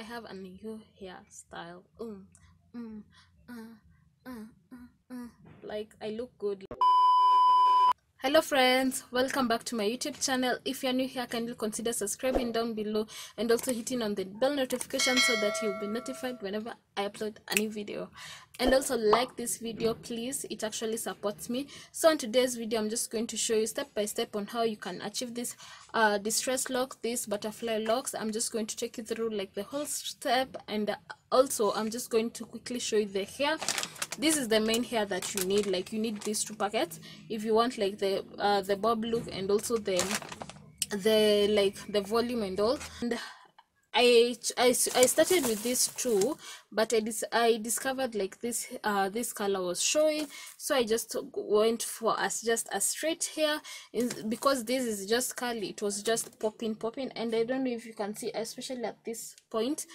have a new hairstyle. Mm, like I look good. Hello friends, welcome back to my YouTube channel. If you're new here, kindly consider subscribing down below and also hitting on the bell notification so that you'll be notified whenever I upload a new video. And also like this video please, it actually supports me. So in today's video I'm just going to show you step by step on how you can achieve this distress lock, this butterfly locks. I'm just going to take you through like the whole step, and also I'm just going to quickly show you the hair. This is the main hair that you need. Like you need these two packets if you want like the bob look and also the like the volume and all. And I started with these two, but I discovered like this color was showing, so I just went for just a straight hair because this is just curly. It was just popping, and I don't know if you can see, especially at this point.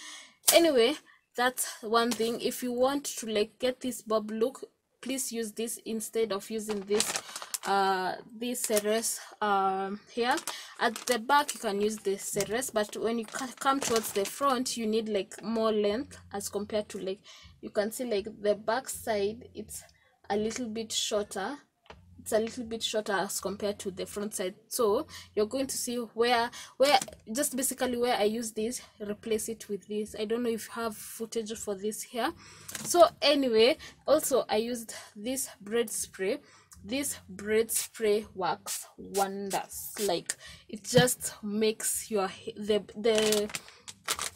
Anyway, that's one thing. If you want to like get this bob look, please use this instead of using this ceres here. At the back you can use the ceres, but when you come towards the front you need like more length as compared to, like you can see like the back side, it's a little bit shorter. It's a little bit shorter as compared to the front side. So you're going to see where just basically where I use this, replace it with this. I don't know if you have footage for this here. So anyway, also I used this braid spray. This braid spray works wonders. Like it just makes your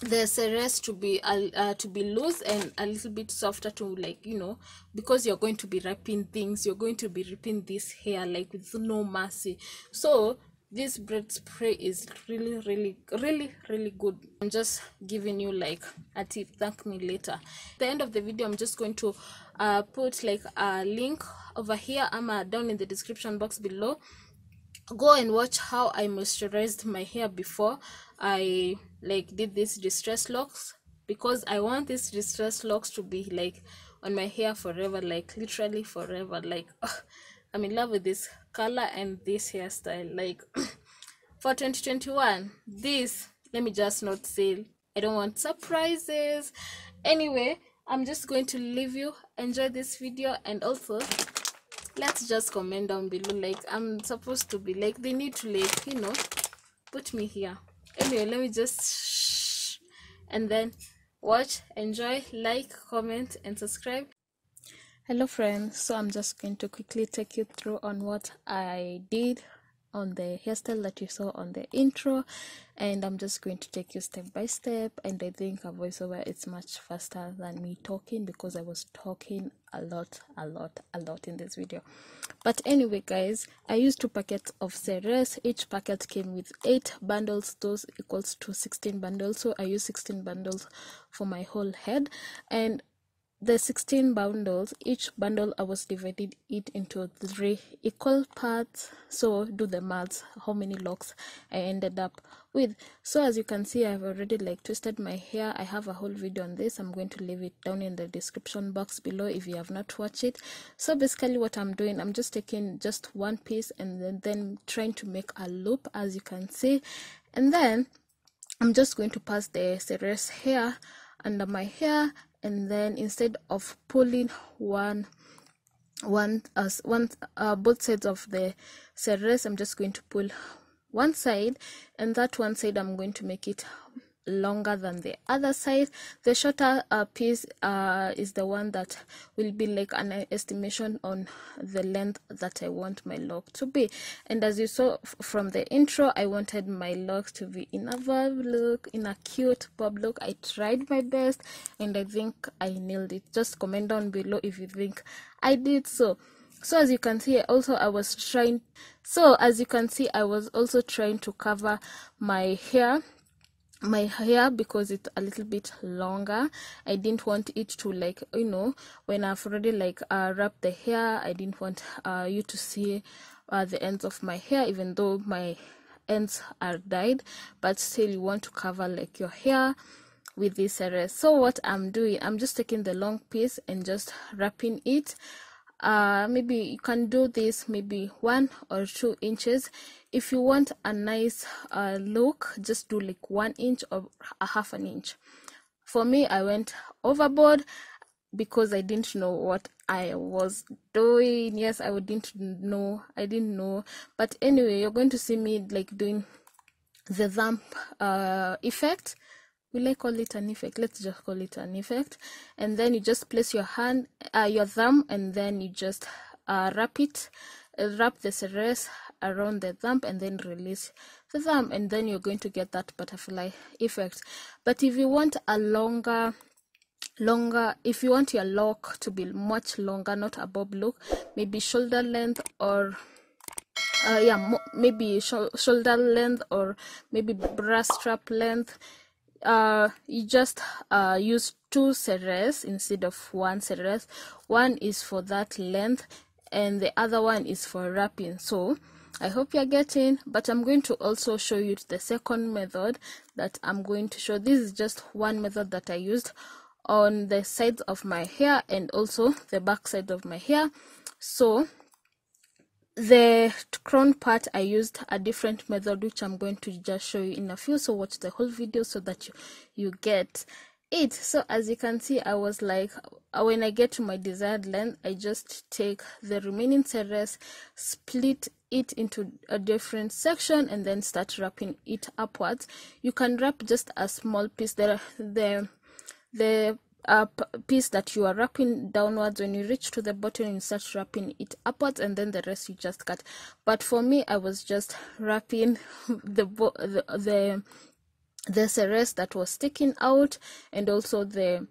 the ceres to be loose and a little bit softer, to like, you know, because you're going to be wrapping things, you're going to be ripping this hair like with no mercy. So this braid spray is really good. I'm just giving you like a tip. Thank me later. At the end of the video I'm just going to put like a link over here down in the description box below. Go and watch how I moisturized my hair before I like did this distress locks, because I want this distress locks to be like on my hair forever, like literally forever. Like I'm in love with this color and this hairstyle. Like for 2021, this, let me just not say, I don't want surprises. Anyway, I'm just going to leave you. Enjoy this video, and also let's just comment down below. Like I'm supposed to be like, they need to like, you know, put me here. Anyway, let me just and then watch, enjoy, like, comment and subscribe. Hello friends, so I'm just going to quickly take you through on what I did on the hairstyle that you saw on the intro, and I'm just going to take you step by step. And I think a voiceover is much faster than me talking, because I was talking a lot in this video. But anyway guys, I used 2 packets of ceres. Each packet came with 8 bundles. Those equals to 16 bundles, so I used 16 bundles for my whole head. And the 16 bundles, each bundle I was divided it into 3 equal parts. So do the maths, how many locks I ended up with. So as you can see, I've already like twisted my hair. I have a whole video on this. I'm going to leave it down in the description box below if you have not watched it. So basically what I'm doing, I'm just taking just one piece and then trying to make a loop, as you can see, and then I'm just going to pass the ceres hair under my hair. And then instead of pulling both sides of the ceres, I'm just going to pull one side, and that one side I'm going to make it longer than the other side. The shorter piece is the one that will be like an estimation on the length that I want my lock to be. And as you saw from the intro, I wanted my locks to be in a bob look, in a cute bob look. I tried my best and I think I nailed it. Just comment down below if you think I did so. So as you can see, I was also trying to cover my hair because it's a little bit longer. I didn't want it to, like, you know, when I've already like wrapped the hair, I didn't want you to see the ends of my hair, even though my ends are dyed, but still you want to cover like your hair with this ceres. So what I'm doing, I'm just taking the long piece and just wrapping it. Maybe you can do this maybe 1 or 2 inches. If you want a nice look, just do like 1 inch or a half an inch. For me, I went overboard because I didn't know what I was doing. Yes, I didn't know. But anyway, you're going to see me like doing the thumb effect. Will I call it an effect? Let's just call it an effect. And then you just place your hand, your thumb, and then you just wrap the serres around the thumb, and then release the thumb, and then you're going to get that butterfly effect. But if you want a longer, if you want your lock to be much longer, not a bob look, maybe shoulder length, or maybe shoulder length, or maybe brass strap length, you just use 2 serres instead of 1 serres. One is for that length and the other one is for wrapping. So I hope you're getting, but I'm going to also show you the second method that I'm going to show. This is just one method that I used on the sides of my hair and also the back side of my hair. So the crown part, I used a different method, which I'm going to just show you in a few. So watch the whole video so that you get it. So as you can see, I was like, when I get to my desired length, I just take the remaining serres, split it into a different section, and then start wrapping it upwards. You can wrap just a small piece. The piece that you are wrapping downwards, when you reach to the bottom, you start wrapping it upwards, and then the rest you just cut. But for me, I was just wrapping the serres that was sticking out, and also the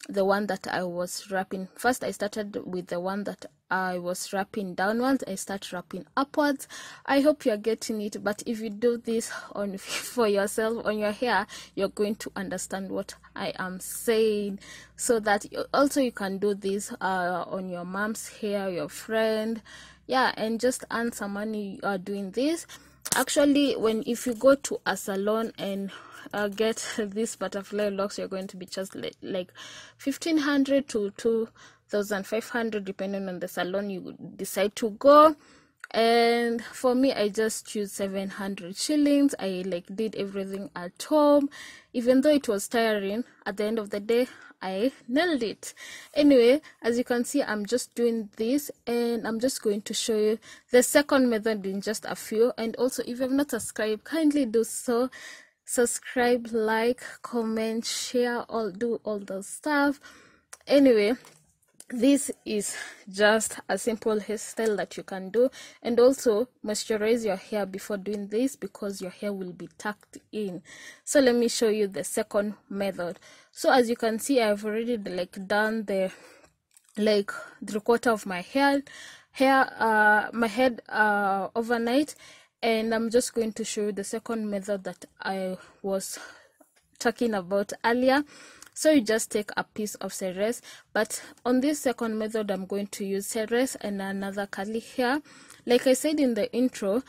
one that I was wrapping. First I started with the one that I was wrapping downwards. I start wrapping upwards. I hope you're getting it, but if you do this for yourself on your hair, you're going to understand what I am saying, so that you can do this on your mom's hair, your friend, and just earn some money doing this. Actually, if you go to a salon and get this butterfly locks, you're going to be just like 1,500 to 2,500 depending on the salon you decide to go. And for me, I just choose 700 shillings. I did everything at home, even though it was tiring. At the end of the day, I nailed it. Anyway, as you can see, I'm just doing this, and I'm just going to show you the second method in just a few. And also, if you have not subscribed, kindly do so. Subscribe, like, comment, share, do all those stuff. Anyway, this is just a simple hairstyle that you can do, and also moisturize your hair before doing this, because your hair will be tucked in. So let me show you the second method. So as you can see, I've already done the 3/4 of my head overnight, and I'm just going to show you the second method that I was talking about earlier. So you just take a piece of serres, but on this second method, I'm going to use serres and another curly hair. Like I said in the intro,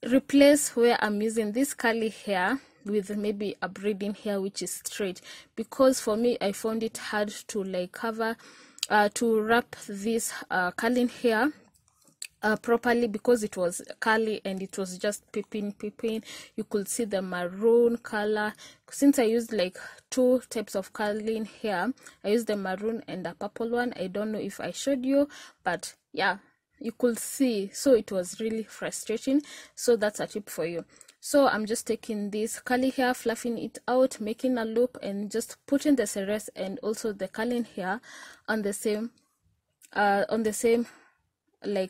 replace where I'm using this curly hair with maybe a braiding hair which is straight, because for me, I found it hard to to wrap this curling hair properly, because it was curly and it was just peeping. You could see the maroon color. Since I used 2 types of curling hair, I used the maroon and a purple one. I don't know if I showed you, but yeah, you could see. So it was really frustrating. So that's a tip for you. So I'm just taking this curly hair, fluffing it out, making a loop, and just putting the serres and also the curling hair on the same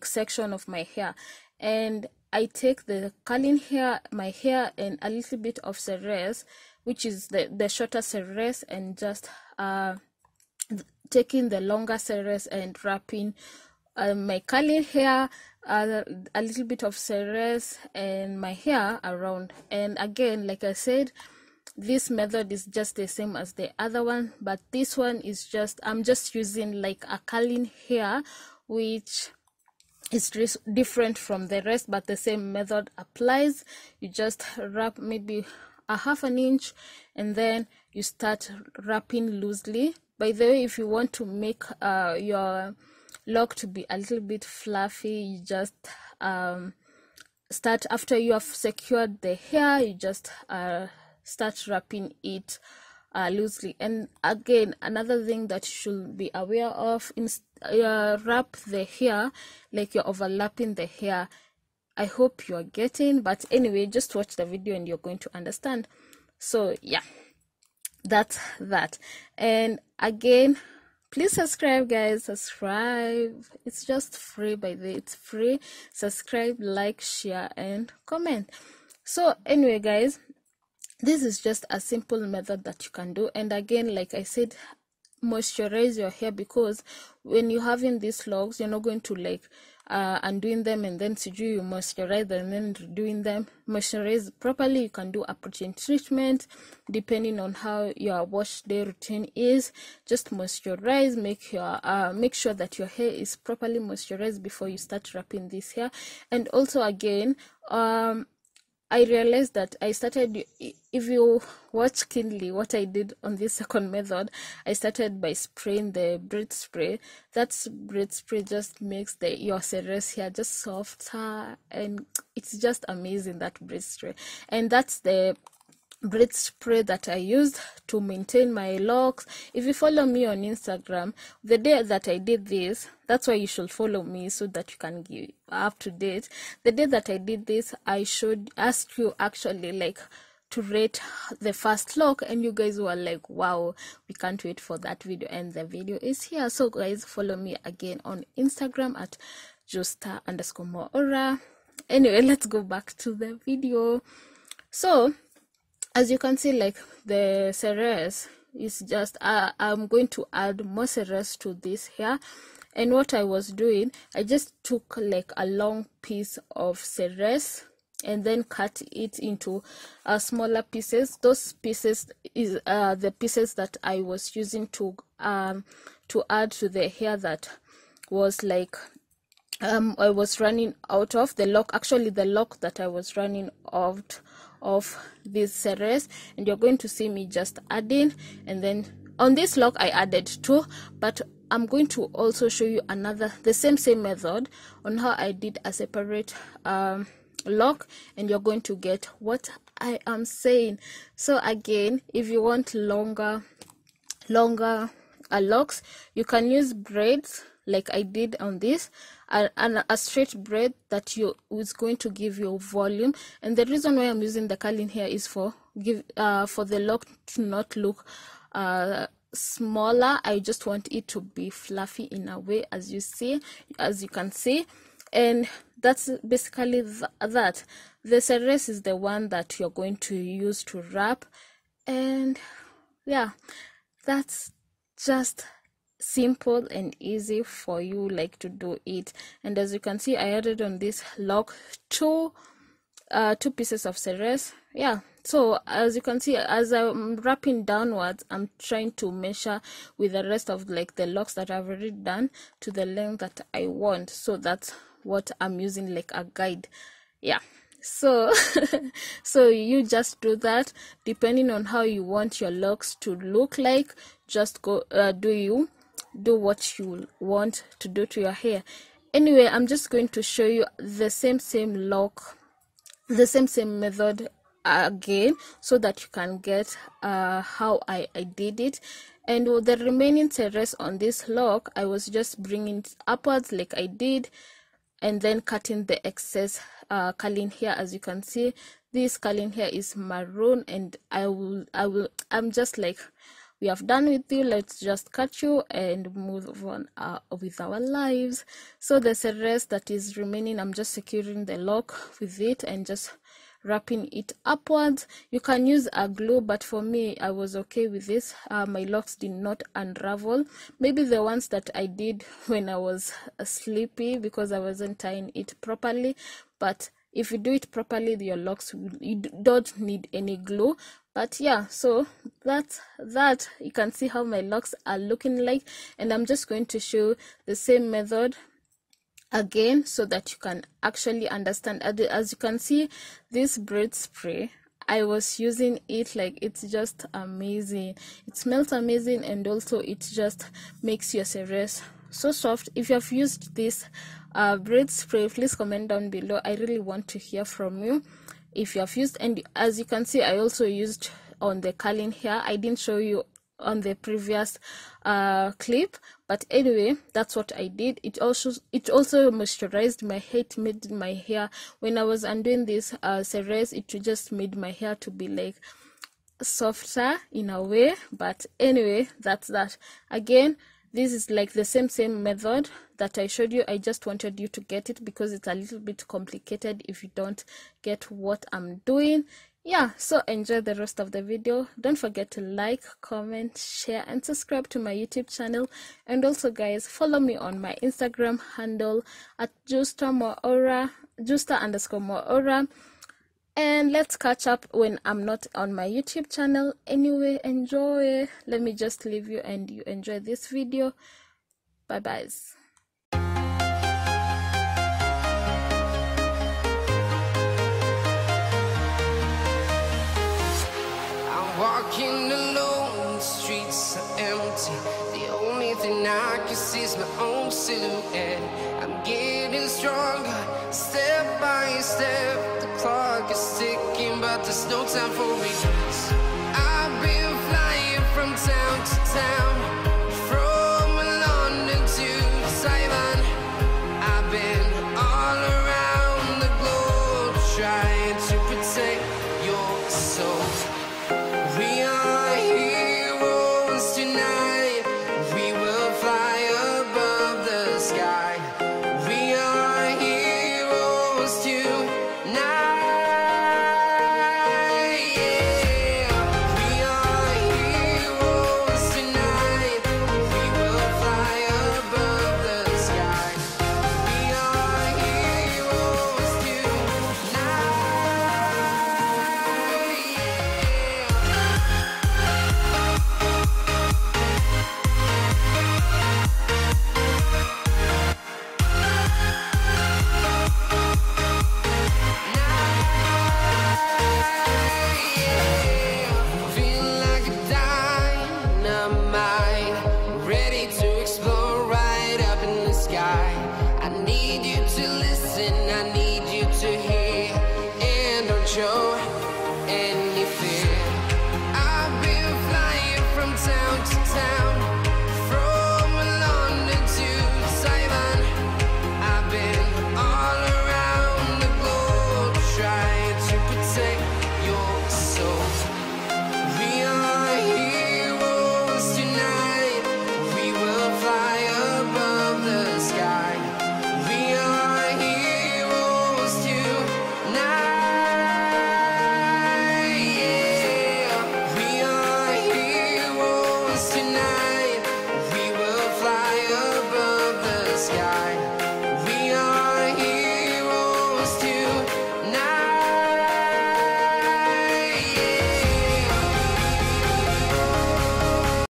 section of my hair. And I take the curling hair, my hair, and a little bit of serres, which is the shorter serres, and just taking the longer serres and wrapping my curly hair, a little bit of serres, and my hair around. And again, like I said, this method is just the same as the other one, but this one is I'm just using a curling hair, which is different from the rest, but the same method applies. You just wrap maybe a ½ inch, and then you start wrapping loosely. By the way, if you want to make your lock to be a little bit fluffy, you just start, after you have secured the hair, you just start wrapping it loosely. And again, another thing that you should be aware of, wrap the hair like you're overlapping the hair. I hope you're getting, but anyway, just watch the video and you're going to understand. So yeah, that's that. And again, please subscribe, guys. Subscribe, it's just free. By the way, it's free. Subscribe, like, share, and comment. So anyway, guys, this is just a simple method that you can do. And again, like I said, moisturize your hair, because when you're having these locks, you're not going to like undoing them and then you moisturize them and then redoing them. Moisturize properly. You can do a protein treatment depending on how your wash day routine is. Just moisturize, make sure that your hair is properly moisturized before you start wrapping this hair. And also again, I realized that I started, if you watch keenly what I did on this second method, I started by spraying the braid spray. That braid spray just makes your serous hair just softer, and it's just amazing, that braid spray. And that's the braid spray that I used to maintain my locks. If you follow me on Instagram, the day that I did this, that's why you should follow me, so that you can get up to date. The day that I did this, I should ask you actually like to rate the first lock, and you guys were like, wow, we can't wait for that video, and the video is here. So guys, follow me again on Instagram at josta_moora. Anyway, let's go back to the video. So as you can see, like the serous is just I'm going to add more serous to this hair. And what I was doing, I just took like a long piece of serous and then cut it into smaller pieces. Those pieces is the pieces that I was using to add to the hair that was like I was running out of the lock. Actually, the lock that I was running out of this serous, and you're going to see me just adding. And then on this lock I added 2, but I'm going to also show you the same method on how I did a separate lock, and you're going to get what I am saying. So again, if you want longer locks, you can use braids like I did on this, and a straight braid that is going to give you volume. And the reason why I'm using the curling hair is for the lock to not look smaller. I just want it to be fluffy in a way, as you can see. And that's basically that. The serous is the one that you're going to use to wrap. And yeah, that's just simple and easy for you like to do it. And as you can see, I added on this lock 2 pieces of serous. Yeah, so as you can see, as I'm wrapping downwards, I'm trying to measure with the rest of like the locks that I've already done to the length that I want. So that's what I'm using, like a guide. Yeah, so so you just do that depending on how you want your locks to look like. Just go do what you want to do to your hair. Anyway, I'm just going to show you the same lock, the same method again, so that you can get how I did it. And the remaining serous on this lock, I was just bringing it upwards like I did, and then cutting the excess curling hair. As you can see, this curling hair is maroon, and I'm just like, we have done with you, let's just cut you and move on with our lives. So the serous that is remaining, I'm just securing the lock with it and just wrapping it upwards. You can use a glue, but for me, I was okay with this. My locks did not unravel. Maybe the ones that I did when I was sleepy because I wasn't tying it properly, but if you do it properly, your locks, you don't need any glue. But yeah, so that's that. You can see how my locks are looking like, and I'm just going to show the same method again so that you can actually understand. As you can see, this braid spray, I was using it, like it's just amazing. It smells amazing, and also it just makes your serous so soft. If you have used this braid spray, please comment down below. I really want to hear from you if you have used. And as you can see, I also used on the curling hair. I didn't show you on the previous clip, but anyway, that's what I did. It also moisturized my hair. It made my hair, when I was undoing this series, it just made my hair to be like softer in a way. But anyway, that's that. Again, this is like the same method that I showed you. I just wanted you to get it because it's a little bit complicated if you don't get what I'm doing. Yeah, so enjoy the rest of the video. Don't forget to like, comment, share, and subscribe to my YouTube channel. And also, guys, follow me on my Instagram handle at justa_moora. And let's catch up when I'm not on my YouTube channel. Anyway, enjoy. Let me just leave you and you enjoy this video. Bye bye. Walking alone, the streets are empty. The only thing I can see is my own silhouette. I'm getting stronger, step by step. The clock is ticking, but there's no time for regrets. I've been flying from town to town.